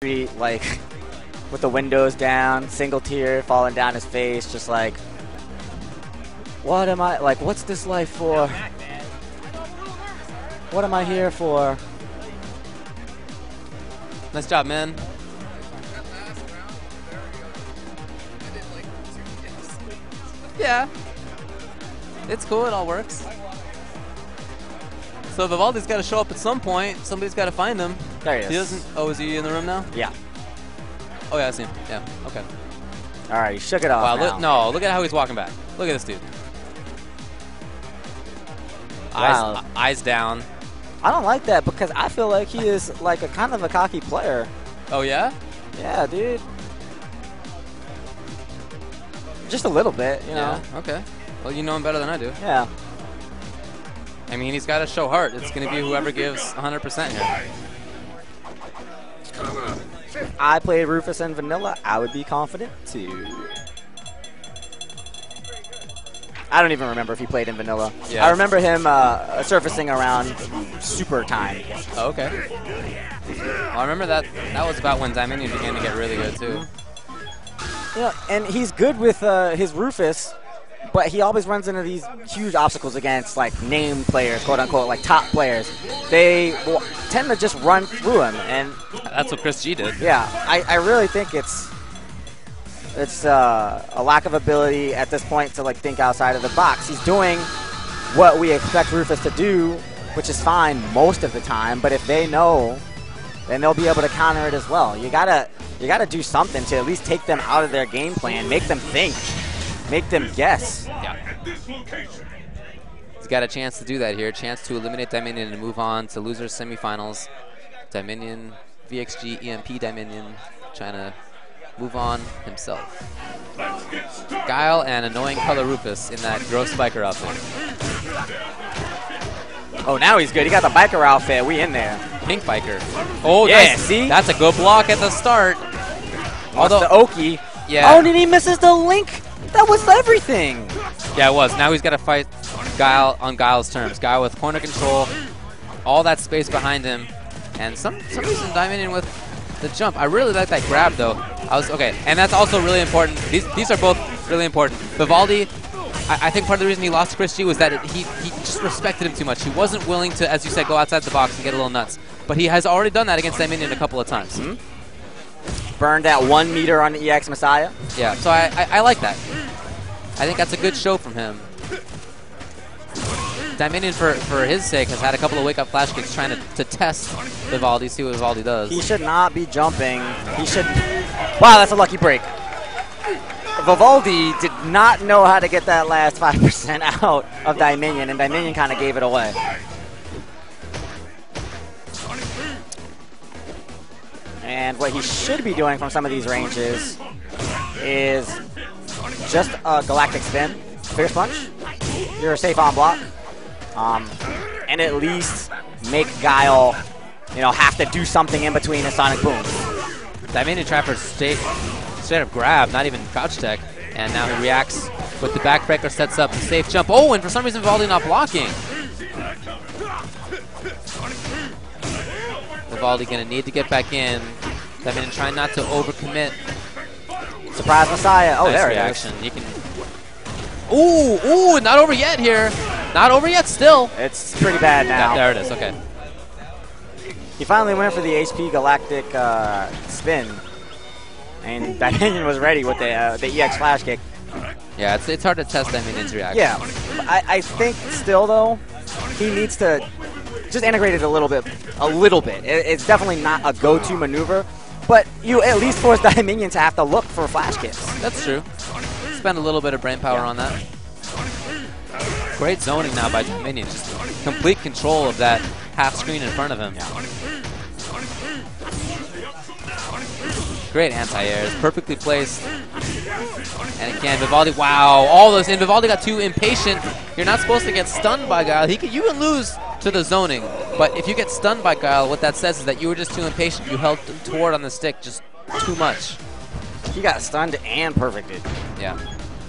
like with the windows down, single tear falling down his face, just like, what am I, like, what's this life for? What am I here for? Nice job, man. Yeah. It's cool, it all works. So Vivaldi's got to show up at some point. Somebody's got to find him. There he is. He doesn't. Oh, is he in the room now? Yeah. Oh, yeah, I see him. Yeah, okay. All right, he shook it off Wow, now. look at how he's walking back. Look at this dude. Wow. Eyes down. I don't like that because I feel like he is like a kind of a cocky player. Oh, yeah? Yeah, dude. Just a little bit, you know. Yeah, okay. Well, you know him better than I do. Yeah. I mean, he's got to show heart. It's going to be whoever gives 100% here. If I played Rufus and Vanilla, I would be confident too. I don't even remember if he played in Vanilla. Yeah. I remember him surfacing around Super time. Oh, okay. Well, I remember that was about when Dieminion began to get really good, too. Yeah, and he's good with his Rufus, but he always runs into these huge obstacles against like name players, quote unquote, like top players. They tend to just run through him, and that's what Chris G did. Yeah, I really think it's a lack of ability at this point to like think outside of the box. He's doing what we expect Rufus to do, which is fine most of the time. But if they know, then they'll be able to counter it as well. You gotta do something to at least take them out of their game plan, make them think, make them guess. Yeah. He's got a chance to do that here. Chance to eliminate Dieminion and move on to losers semifinals. Dieminion, VxG EMP Dieminion, trying to move on himself. Guile and annoying color Rufus in that gross biker outfit. Oh, now he's good. He got the biker outfit. We in there. Pink biker. Oh, yeah, nice. See? That's a good block at the start. Although the Oki. Yeah. Oh, and he misses the link. That was everything. Yeah, it was. Now he's got to fight Guile on Guile's terms. Guile with corner control, all that space behind him, and some reason Dieminion with the jump. I really like that grab though. Okay, and that's also really important. These are both really important. Vivaldi, I think part of the reason he lost to Chris G was that he just respected him too much. He wasn't willing to, as you said, go outside the box and get a little nuts. But he has already done that against Dieminion a couple of times. Burned that 1 meter on the EX Messiah. Yeah, so I like that. I think that's a good show from him. Dieminion, for his sake, has had a couple of wake-up flash kicks trying to test Vivaldi, see what Vivaldi does. He should not be jumping. He should... Wow, that's a lucky break. Vivaldi did not know how to get that last 5% out of Dieminion, and Dieminion kind of gave it away. And what he should be doing from some of these ranges is just a galactic spin, fierce punch. You're safe on block. And at least make Guile, have to do something in between his sonic booms. Dieminion Trapper straight up grab, not even crouch tech, and now he reacts with the backbreaker, sets up the safe jump. Oh, and for some reason Vivaldi not blocking. Vivaldi gonna need to get back in. Dieminion trying not to overcommit. Surprise Messiah. Oh, nice there reaction. it is. You can. Ooh, not over yet here. Not over yet still. It's pretty bad now. Yeah, there it is, okay. He finally went for the HP Galactic spin. And Dieminion was ready with the EX flash kick. Yeah, it's hard to test Dieminion's reaction. Yeah, I think still though, he needs to just integrate it a little bit. It's definitely not a go-to maneuver, but you at least force Dieminion to have to look for flash kicks. That's true. Spend a little bit of brain power on that. Great zoning now by Dieminion. Just complete control of that half screen in front of him. Great anti-airs, perfectly placed. And again, Vivaldi, wow, all those, and Vivaldi got too impatient. You're not supposed to get stunned by Guile. You can lose to the zoning, but if you get stunned by Guile, what that says is that you were just too impatient. You held toward on the stick just too much. He got stunned and perfected. Yeah.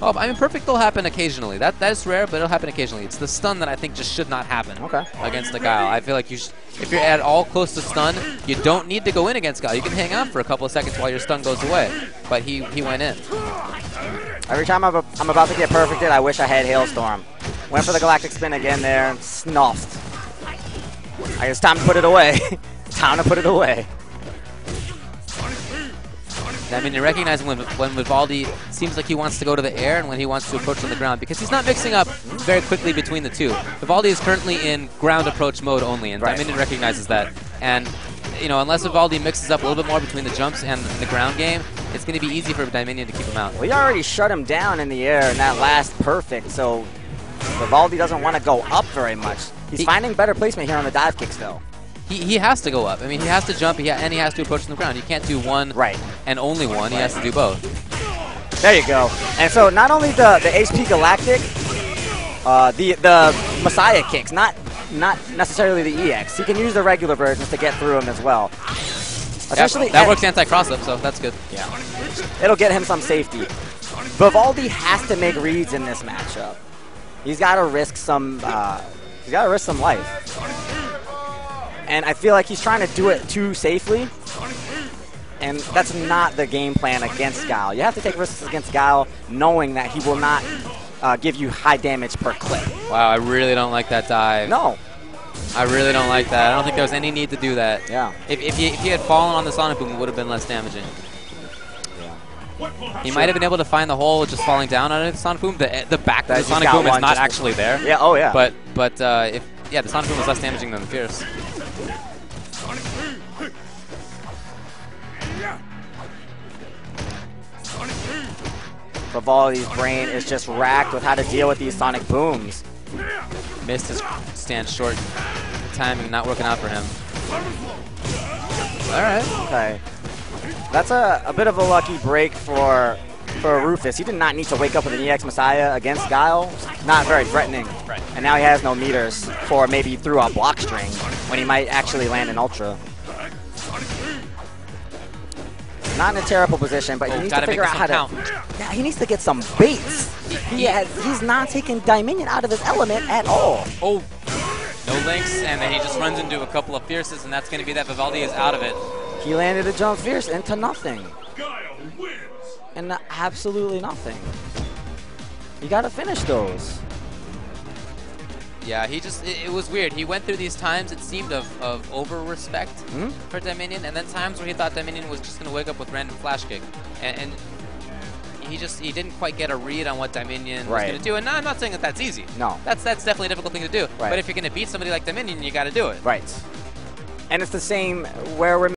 Oh, I mean, perfect will happen occasionally. That is rare, but it'll happen occasionally. It's the stun that I think just should not happen against the Guile. I feel like if you're at all close to stun, you don't need to go in against Guile. You can hang out for a couple of seconds while your stun goes away. But he went in. Every time I'm about to get perfected, I wish I had Hailstorm. Went for the Galactic Spin again there, snuffed. I guess it's time to put it away. Time to put it away. I mean, you're recognizing when Vivaldi seems like he wants to go to the air and when he wants to approach on the ground, because he's not mixing up very quickly between the two. Vivaldi is currently in ground approach mode only, and Dieminion recognizes that. And, you know, unless Vivaldi mixes up a little bit more between the jumps and the ground game, it's going to be easy for Dieminion to keep him out. Well, he already shut him down in the air in that last perfect, so Vivaldi doesn't want to go up very much. He's finding better placement here on the dive kicks, though. He has to go up. I mean, he has to jump and he has to approach from the ground. He can't do one and only one. He has to do both. There you go. And so not only the HP Galactic, the Messiah kicks, not necessarily the EX. He can use the regular versions to get through him as well. Essentially, that works anti-cross-up, so that's good. Yeah. It'll get him some safety. Vivaldi has to make reads in this matchup. He's got to risk some. He's got to risk some life. And I feel like he's trying to do it too safely, and that's not the game plan against Guile. You have to take risks against Guile knowing that he will not give you high damage per clip. Wow, I really don't like that dive. No. I really don't like that. I don't think there was any need to do that. Yeah. If he had fallen on the Sonic Boom, it would have been less damaging. Yeah. He might have been able to find the hole just falling down under the Sonic Boom. The back of the Sonic Boom is not actually there. Yeah, oh yeah. But the Sonic Boom was less damaging than the Fierce. Vivaldi's brain is just racked with how to deal with these Sonic Booms. Missed his stand short. Timing not working out for him. All right. Okay. That's a bit of a lucky break for Rufus. He did not need to wake up with an EX Messiah against Guile. Not very threatening. Right. And now he has no meters for maybe through a block string when he might actually land an Ultra. Not in a terrible position, but he needs to figure out how to. Yeah, he needs to get some baits. He's not taking Dieminion out of his element at all. Oh, no links, and then he just runs into a couple of Fierces, and that's going to be that Vivaldi is out of it. He landed a jump Fierce into nothing. And absolutely nothing. You got to finish those. Yeah, it was weird. He went through these times, it seemed, of over-respect for Dieminion, and then times where he thought Dieminion was just going to wake up with random flash kick. And he didn't quite get a read on what Dieminion was going to do. And I'm not saying that that's easy. No. That's definitely a difficult thing to do. Right. But if you're going to beat somebody like Dieminion, you got to do it. Right. And it's the same where we're